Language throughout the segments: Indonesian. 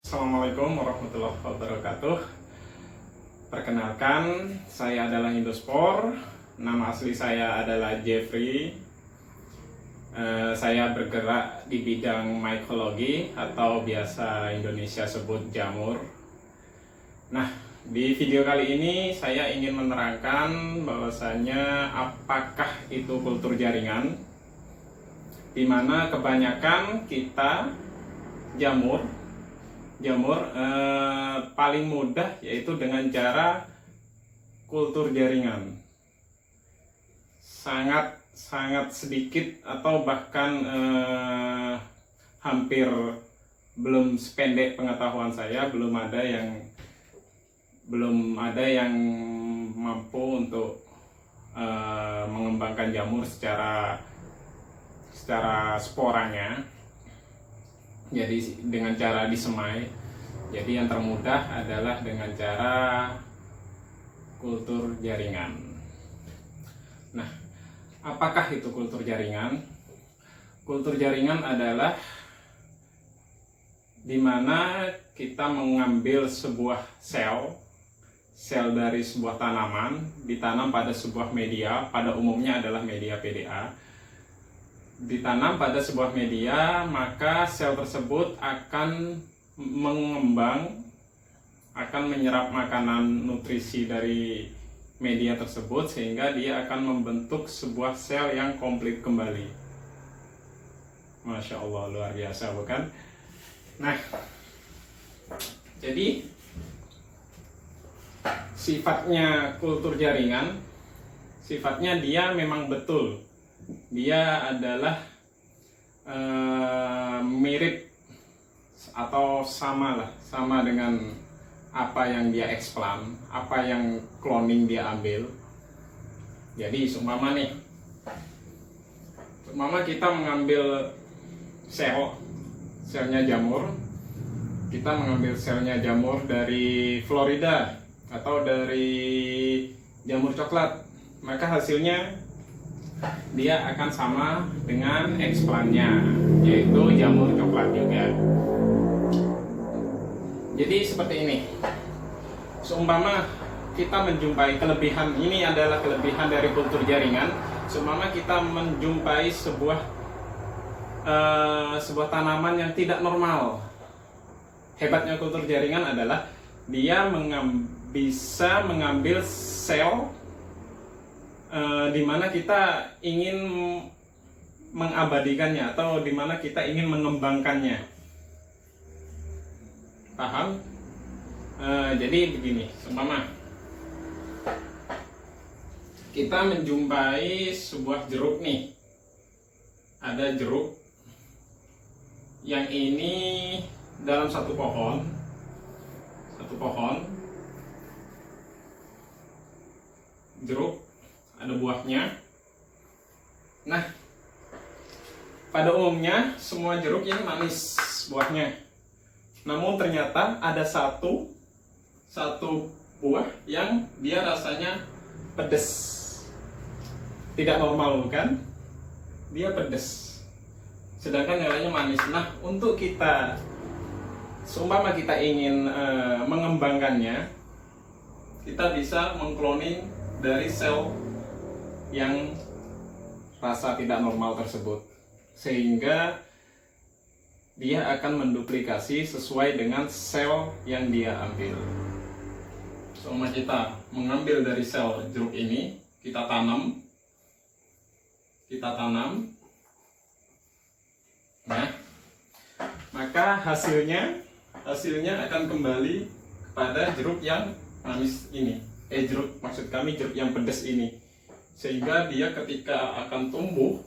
Assalamualaikum warahmatullahi wabarakatuh. Perkenalkan, saya adalah Indospor. Nama asli saya adalah Jeffrey. Saya bergerak di bidang mykologi atau biasa Indonesia sebut jamur. Nah, di video kali ini saya ingin menerangkan bahwasanya apakah itu kultur jaringan, di mana kebanyakan kita jamur paling mudah yaitu dengan cara kultur jaringan. Sangat sedikit atau bahkan hampir belum sependek pengetahuan saya belum ada yang mampu untuk mengembangkan jamur secara sporanya. Jadi dengan cara disemai. Jadi yang termudah adalah dengan cara kultur jaringan. Nah, apakah itu kultur jaringan? Kultur jaringan adalah di mana kita mengambil sebuah sel dari sebuah tanaman, ditanam pada sebuah media, pada umumnya adalah media PDA. Ditanam pada sebuah media, maka sel tersebut akan mengembang, akan menyerap makanan nutrisi dari media tersebut sehingga dia akan membentuk sebuah sel yang komplit kembali. Masya Allah, luar biasa bukan? Nah, jadi sifatnya kultur jaringan, sifatnya dia memang betul, dia adalah mirip atau sama dengan apa yang dia eksplan, apa yang cloning dia ambil. Jadi seumpama kita mengambil selnya jamur, kita mengambil selnya jamur dari Florida atau dari jamur coklat, maka hasilnya dia akan sama dengan eksplannya, yaitu jamur coklat juga. Jadi seperti ini. Seumpama kita menjumpai kelebihan, ini adalah kelebihan dari kultur jaringan. Seumpama kita menjumpai sebuah tanaman yang tidak normal. Hebatnya kultur jaringan adalah dia bisa mengambil sel di mana kita ingin mengabadikannya atau di mana kita ingin mengembangkannya. Paham? Jadi begini, seumpama kita menjumpai sebuah jeruk nih. Ada jeruk yang ini dalam satu pohon jeruk, ada buahnya. Nah, pada umumnya semua jeruk ini manis buahnya. Namun ternyata ada satu buah yang dia rasanya pedas. Tidak normal bukan? Dia pedas. Sedangkan yang lainnya manis. Nah, untuk kita seumpama kita ingin mengembangkannya, kita bisa mengkloning dari sel yang rasa tidak normal tersebut, sehingga dia akan menduplikasi sesuai dengan sel yang dia ambil. Seumpama kita mengambil dari sel jeruk ini, kita tanam, nah, maka hasilnya akan kembali kepada jeruk yang manis ini. Jeruk yang pedas ini, sehingga dia ketika akan tumbuh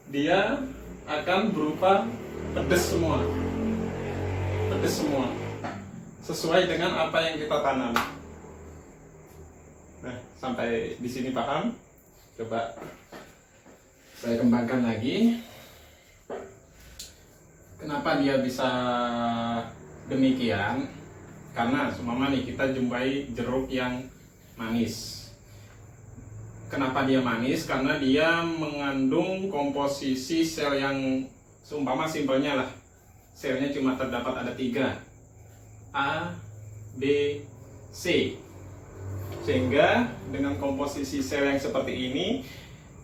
dia akan berupa pedas semua sesuai dengan apa yang kita tanam. Nah, sampai di sini paham? Coba saya kembangkan lagi. Kenapa dia bisa demikian? Karena seumpama nih kita jumpai jeruk yang manis. Kenapa dia manis? Karena dia mengandung komposisi sel yang seumpama simpelnya lah, selnya cuma terdapat ada 3, A, B, C. Sehingga dengan komposisi sel yang seperti ini,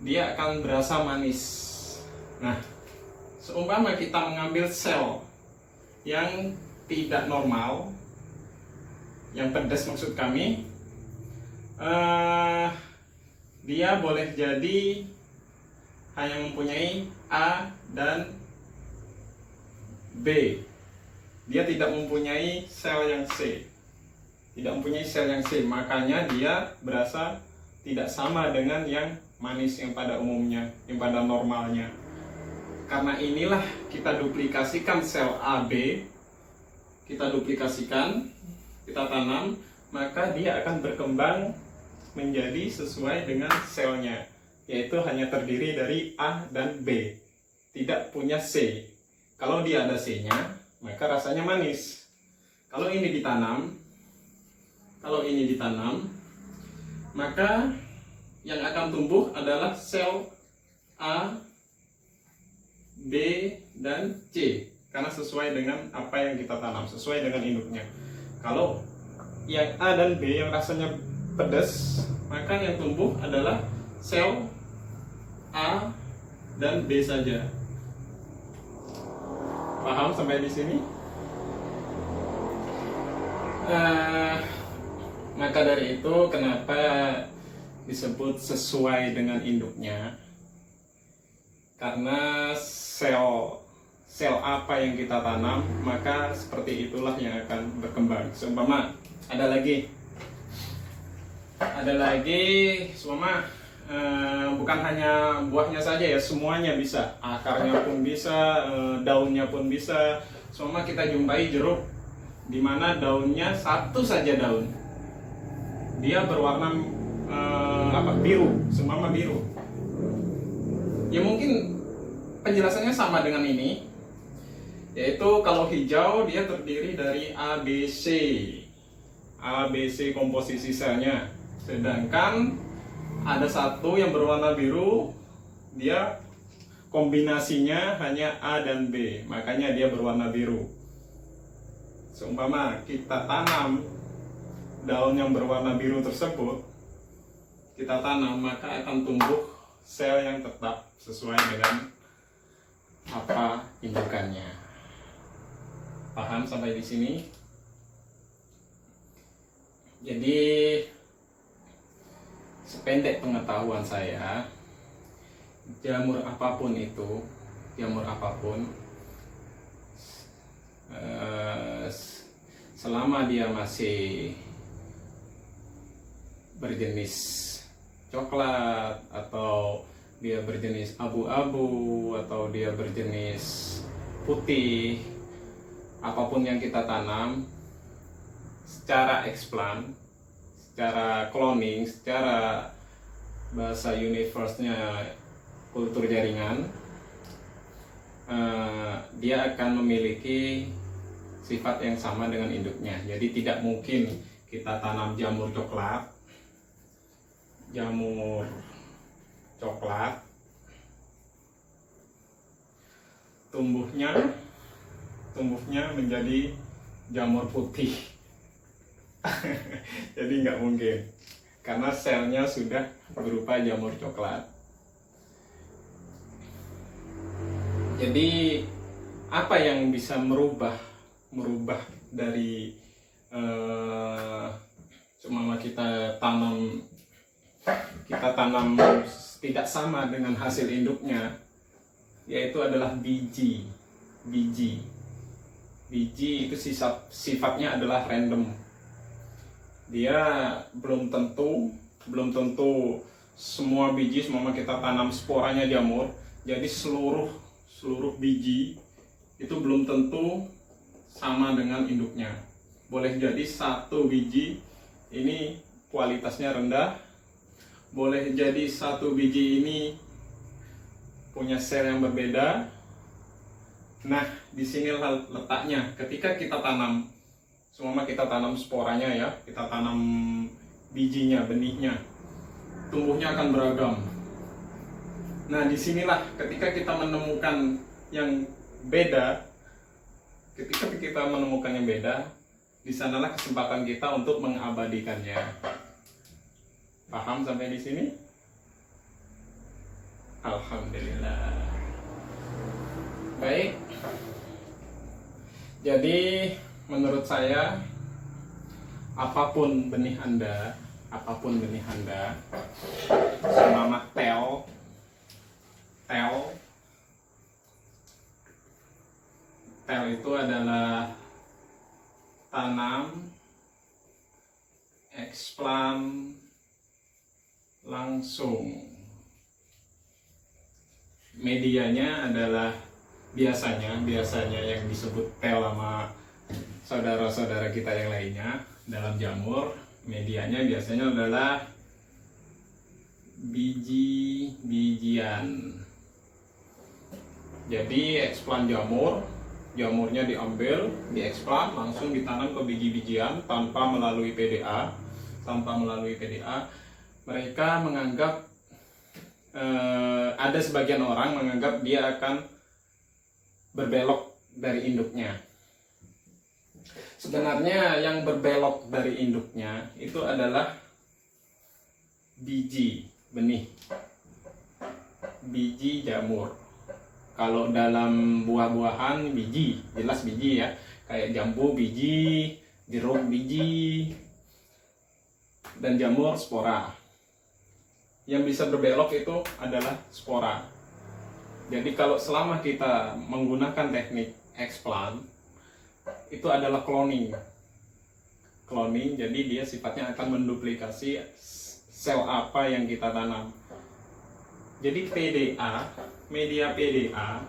dia akan berasa manis. Nah, seumpama kita mengambil sel yang tidak normal, yang pedas maksud kami, dia boleh jadi hanya mempunyai A dan B. Dia tidak mempunyai sel yang C. Tidak mempunyai sel yang C, makanya dia berasa tidak sama dengan yang manis yang pada umumnya, yang pada normalnya. Karena inilah kita duplikasikan sel AB, kita duplikasikan, kita tanam, maka dia akan berkembang menjadi sesuai dengan selnya, yaitu hanya terdiri dari A dan B, tidak punya C. Kalau dia ada C-nya, maka rasanya manis. Kalau ini ditanam, maka yang akan tumbuh adalah sel A, B, dan C, karena sesuai dengan apa yang kita tanam, sesuai dengan induknya. Kalau yang A dan B yang rasanya pedas, maka yang tumbuh adalah sel A dan B saja. Paham sampai di sini? Maka dari itu kenapa disebut sesuai dengan induknya? Karena sel apa yang kita tanam, maka seperti itulah yang akan berkembang. Seumpama ada lagi seumpama bukan hanya buahnya saja ya, semuanya bisa, akarnya pun bisa, daunnya pun bisa. Seumpama kita jumpai jeruk di mana daunnya satu saja daun, dia berwarna biru, seumpama biru. Ya mungkin penjelasannya sama dengan ini, yaitu kalau hijau dia terdiri dari ABC komposisi selnya. Sedangkan ada satu yang berwarna biru, dia kombinasinya hanya A dan B, makanya dia berwarna biru. Seumpama kita tanam daun yang berwarna biru tersebut, kita tanam, maka akan tumbuh sel yang tetap sesuai dengan apa indukannya. Paham sampai di sini? Jadi sependek pengetahuan saya, jamur apapun itu, selama dia masih berjenis coklat, atau dia berjenis abu-abu, atau dia berjenis putih, apapun yang kita tanam secara eksplant, secara cloning, secara bahasa universe-nya kultur jaringan, dia akan memiliki sifat yang sama dengan induknya. Jadi tidak mungkin kita tanam jamur coklat tumbuhnya menjadi jamur putih. Jadi nggak mungkin, karena selnya sudah berupa jamur coklat. Jadi apa yang bisa merubah dari cuma kita tanam tidak sama dengan hasil induknya, yaitu adalah biji. Biji itu sifatnya adalah random. Dia belum tentu semua biji, semua kita tanam sporanya jamur, jadi seluruh biji itu belum tentu sama dengan induknya. Boleh jadi satu biji ini kualitasnya rendah, boleh jadi satu biji ini punya sel yang berbeda. Nah, di sini letaknya. Ketika kita tanam, semua kita tanam sporanya ya, kita tanam bijinya, benihnya. tumbuhnya akan beragam. Nah, disinilah ketika kita menemukan yang beda, di sanalah kesempatan kita untuk mengabadikannya. Paham sampai di sini? Alhamdulillah. Baik. Jadi menurut saya apapun benih Anda senama tel itu adalah tanam, eksplan langsung. Medianya adalah biasanya yang disebut tel sama saudara-saudara kita yang lainnya dalam jamur, medianya biasanya adalah biji-bijian. Jadi eksplan jamurnya diambil, dieksplan, langsung ditanam ke biji-bijian tanpa melalui PDA. Mereka menganggap, ada sebagian orang menganggap dia akan berbelok dari induknya. Sebenarnya yang berbelok dari induknya itu adalah biji benih, biji jamur. Kalau dalam buah-buahan biji, jelas biji ya, kayak jambu biji, jeruk biji, dan jamur spora. Yang bisa berbelok itu adalah spora. Jadi kalau selama kita menggunakan teknik eksplan, itu adalah cloning. Jadi dia sifatnya akan menduplikasi sel apa yang kita tanam. Jadi media PDA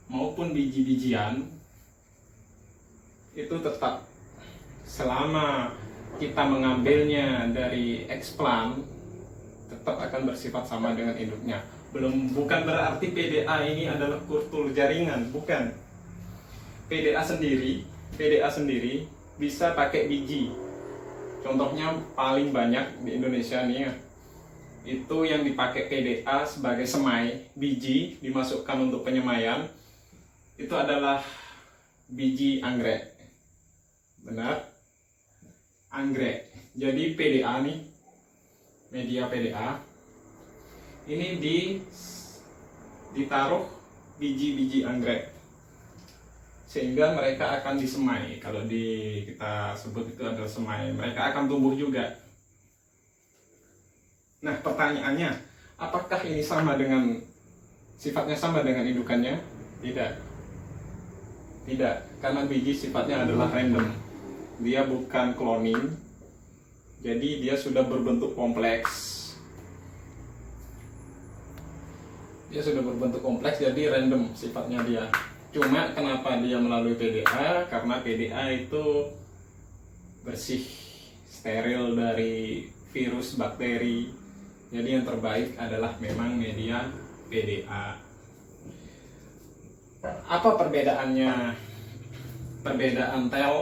maupun biji-bijian itu tetap, selama kita mengambilnya dari eksplan, tetap akan bersifat sama dengan induknya. Bukan berarti PDA ini adalah kultur jaringan, bukan. PDA sendiri bisa pakai biji. Contohnya paling banyak di Indonesia nih ya, itu yang dipakai PDA sebagai semai, biji dimasukkan untuk penyemaian, itu adalah biji anggrek. Benar? Anggrek. Jadi PDA nih, media PDA ini ditaruh biji-biji anggrek sehingga mereka akan disemai. Kalau kita sebut itu adalah semai, mereka akan tumbuh juga. Nah, pertanyaannya, apakah ini sifatnya sama dengan indukannya? Tidak, karena biji sifatnya adalah random. Dia bukan cloning, jadi dia sudah berbentuk kompleks. Jadi random sifatnya dia. Cuma kenapa dia melalui PDA? Karena PDA itu bersih, steril dari virus, bakteri. Jadi yang terbaik adalah memang media PDA. Apa perbedaannya? Perbedaan tel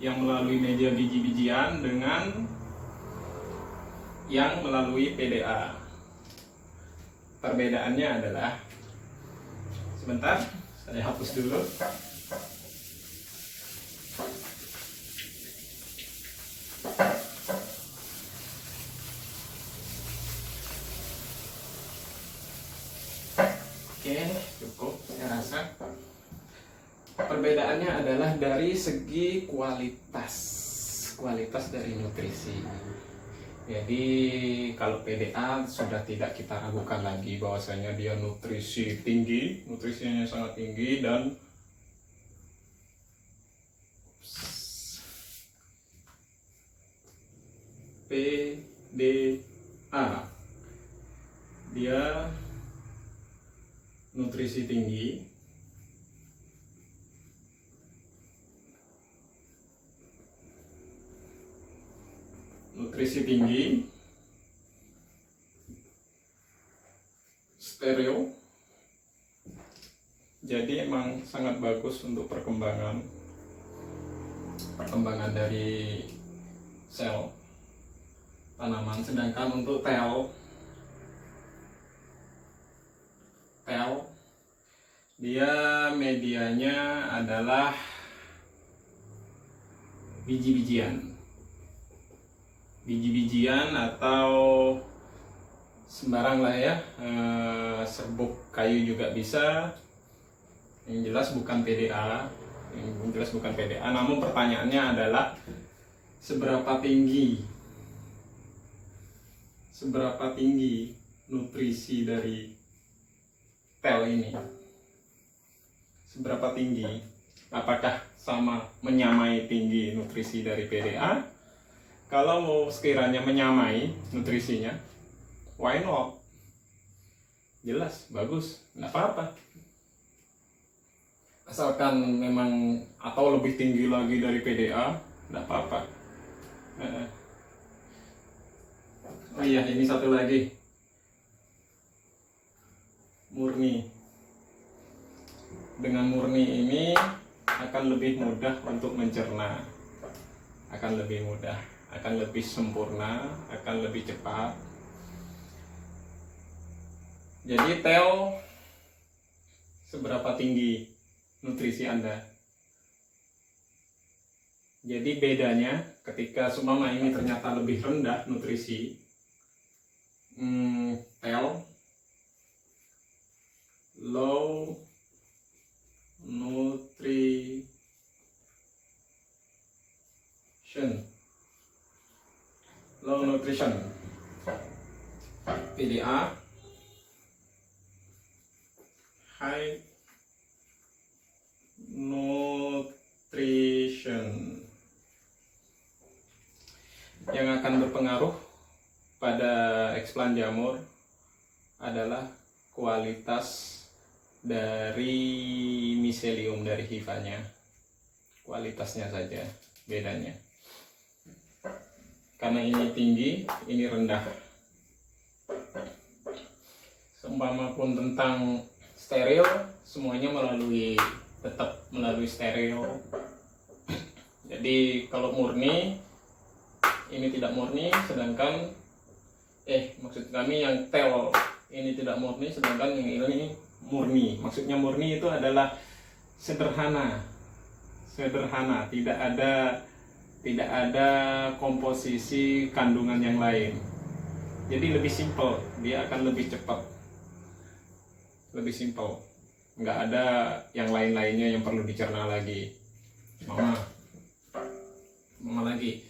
yang melalui media biji-bijian dengan yang melalui PDA. Perbedaannya adalah, sebentar, saya hapus dulu. Oke, cukup saya rasa. Perbedaannya adalah dari segi kualitas dari nutrisi. Jadi kalau PDA sudah tidak kita ragukan lagi bahwasanya dia nutrisinya sangat tinggi, dan PDA dia nutrisi tinggi, stereo. Jadi emang sangat bagus untuk perkembangan perkembangan dari sel tanaman. Sedangkan untuk tel dia medianya adalah biji-bijian atau sembarang lah ya, serbuk kayu juga bisa. Yang jelas bukan PDA, namun pertanyaannya adalah seberapa tinggi nutrisi dari tel ini, seberapa tinggi, apakah menyamai tinggi nutrisi dari PDA? Kalau mau sekiranya menyamai nutrisinya, why not? Jelas, bagus, nggak apa-apa. Asalkan memang atau lebih tinggi lagi dari PDA, nggak apa-apa. Oh iya, ini satu lagi, murni. Dengan murni ini akan lebih mudah untuk mencerna, akan lebih mudah, akan lebih sempurna, akan lebih cepat. Jadi tel, seberapa tinggi nutrisi Anda? Jadi bedanya ketika sumama ini ternyata lebih rendah nutrisi, tel low nutrition, PDA high nutrition. Yang akan berpengaruh pada eksplan jamur adalah kualitas dari miselium dari hifanya, kualitasnya saja bedanya. Karena ini tinggi, ini rendah. Seumpama pun tentang steril, semuanya tetap melalui steril. Jadi kalau murni, ini tidak murni, sedangkan maksud kami yang tel ini tidak murni, sedangkan yang ini murni. Maksudnya murni itu adalah sederhana, tidak ada komposisi kandungan yang lain. Jadi lebih simple, dia akan lebih cepat, lebih simple. Nggak ada yang lain-lainnya yang perlu dicerna lagi. Mama lagi.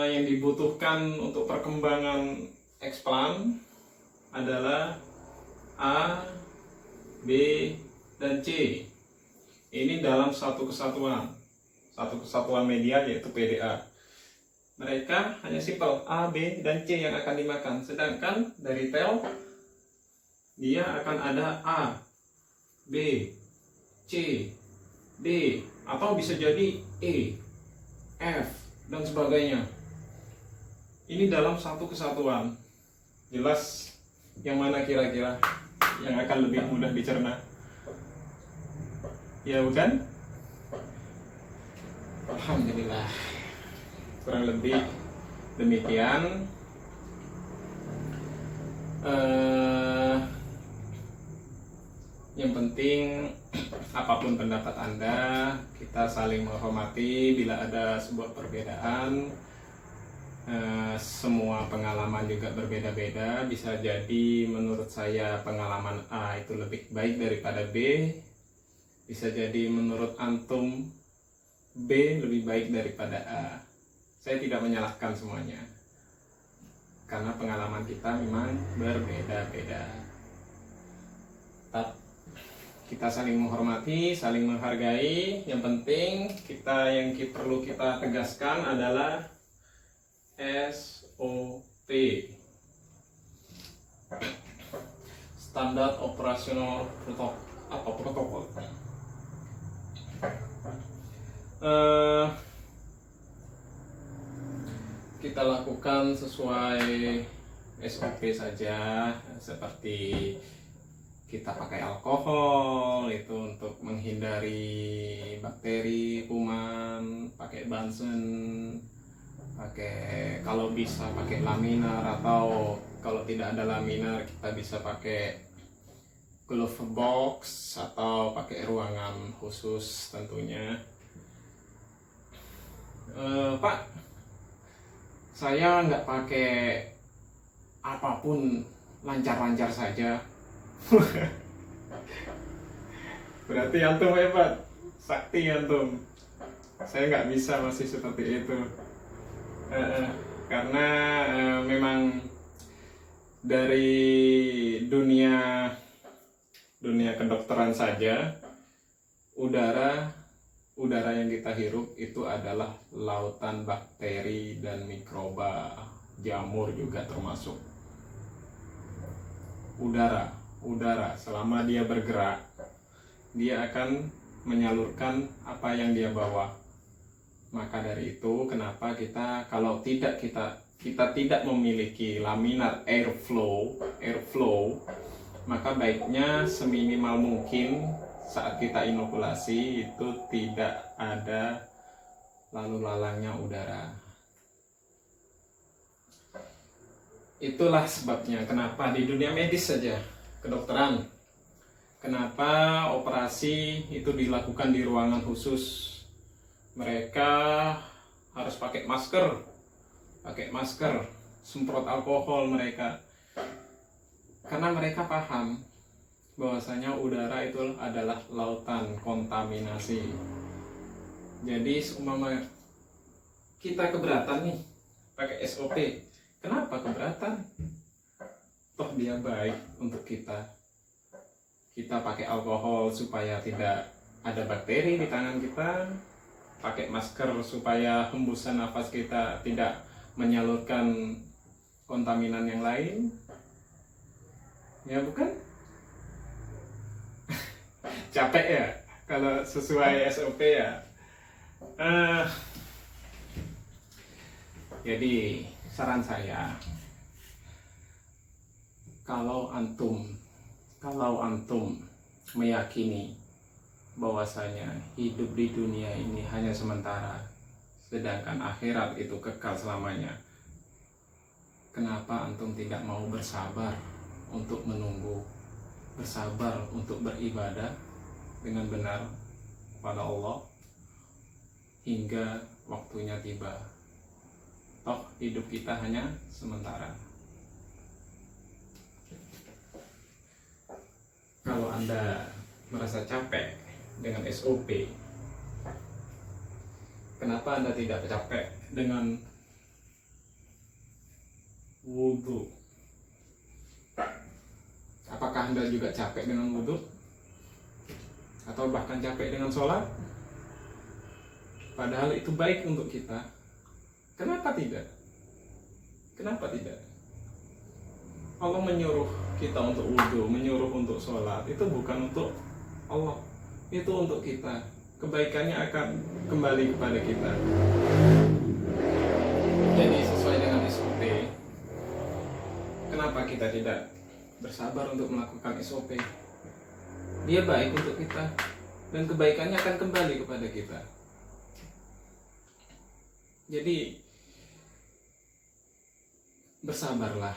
Yang dibutuhkan untuk perkembangan eksplan adalah A, B, dan C. Ini dalam satu kesatuan media, yaitu PDA. Mereka hanya simpel A, B, dan C yang akan dimakan. Sedangkan dari tel, dia akan ada A, B, C, D, atau bisa jadi E, F, dan sebagainya. Ini dalam satu kesatuan. Jelas yang mana kira-kira yang akan lebih mudah dicerna? Ya bukan? Alhamdulillah. Kurang lebih demikian. Yang penting apapun pendapat Anda, kita saling menghormati. Bila ada sebuah perbedaan, semua pengalaman juga berbeda-beda. Bisa jadi menurut saya pengalaman A itu lebih baik daripada B. Bisa jadi menurut antum B lebih baik daripada A. Saya tidak menyalahkan semuanya, karena pengalaman kita memang berbeda-beda. Kita saling menghormati, saling menghargai. Yang penting yang perlu kita tegaskan adalah SOP, standar operasional protokol. Kita lakukan sesuai SOP saja, seperti kita pakai alkohol itu untuk menghindari bakteri, kuman, pakai Bunsen, pakai kalau bisa pakai laminar, atau kalau tidak ada laminar kita bisa pakai glove box atau pakai ruangan khusus tentunya. Pak, saya nggak pakai apapun, lancar-lancar saja. Berarti antum hebat, sakti antum. Saya nggak bisa masih seperti itu. Karena memang dari dunia kedokteran saja, udara yang kita hirup itu adalah lautan bakteri dan mikroba, jamur juga termasuk. Udara selama dia bergerak, dia akan menyalurkan apa yang dia bawa. Maka dari itu kenapa kalau kita tidak memiliki laminar airflow, maka baiknya seminimal mungkin saat kita inokulasi itu tidak ada lalu lalangnya udara. Itulah sebabnya kenapa di dunia medis saja, kedokteran, kenapa operasi itu dilakukan di ruangan khusus. Mereka harus pakai masker, semprot alkohol mereka, karena mereka paham bahwasanya udara itu adalah lautan kontaminasi. Jadi seumpama kita keberatan nih pakai SOP, kenapa keberatan? Toh dia baik untuk kita. Kita pakai alkohol supaya tidak ada bakteri di tangan kita, pakai masker supaya hembusan nafas kita tidak menyalurkan kontaminan yang lain. Ya bukan? Capek ya kalau sesuai SOP ya. Jadi saran saya, kalau antum meyakini bahwasanya hidup di dunia ini hanya sementara, sedangkan akhirat itu kekal selamanya, kenapa antum tidak mau bersabar untuk menunggu, bersabar untuk beribadah dengan benar kepada Allah hingga waktunya tiba? Toh hidup kita hanya sementara. Kalau Anda merasa capek dengan SOP, kenapa Anda tidak capek dengan wudhu? Apakah Anda juga capek dengan wudhu? Atau bahkan capek dengan sholat? Padahal itu baik untuk kita. Kenapa tidak? Kenapa tidak? Allah menyuruh kita untuk wudhu, menyuruh untuk sholat. Itu bukan untuk Allah, itu untuk kita. Kebaikannya akan kembali kepada kita. Jadi sesuai dengan SOP, kenapa kita tidak bersabar untuk melakukan SOP? Dia baik untuk kita dan kebaikannya akan kembali kepada kita. Jadi bersabarlah.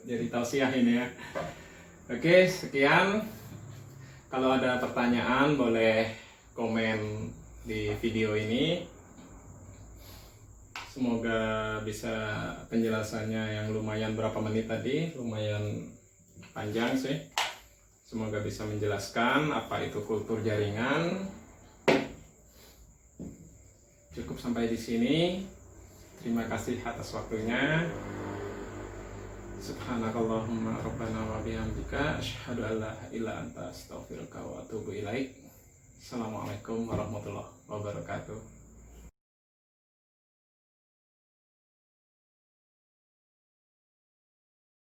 Jadi tausiah ini ya. Oke, sekian. Kalau ada pertanyaan boleh komen di video ini. Semoga bisa penjelasannya yang lumayan berapa menit tadi, lumayan panjang sih. Semoga bisa menjelaskan apa itu kultur jaringan. Cukup sampai di sini. Terima kasih atas waktunya. Subhanakallahumma rabbana wa bihamdika asyhadu an la ilaha illa anta astaghfiruka wa atubu ilaik. Assalamualaikum warahmatullahi wabarakatuh.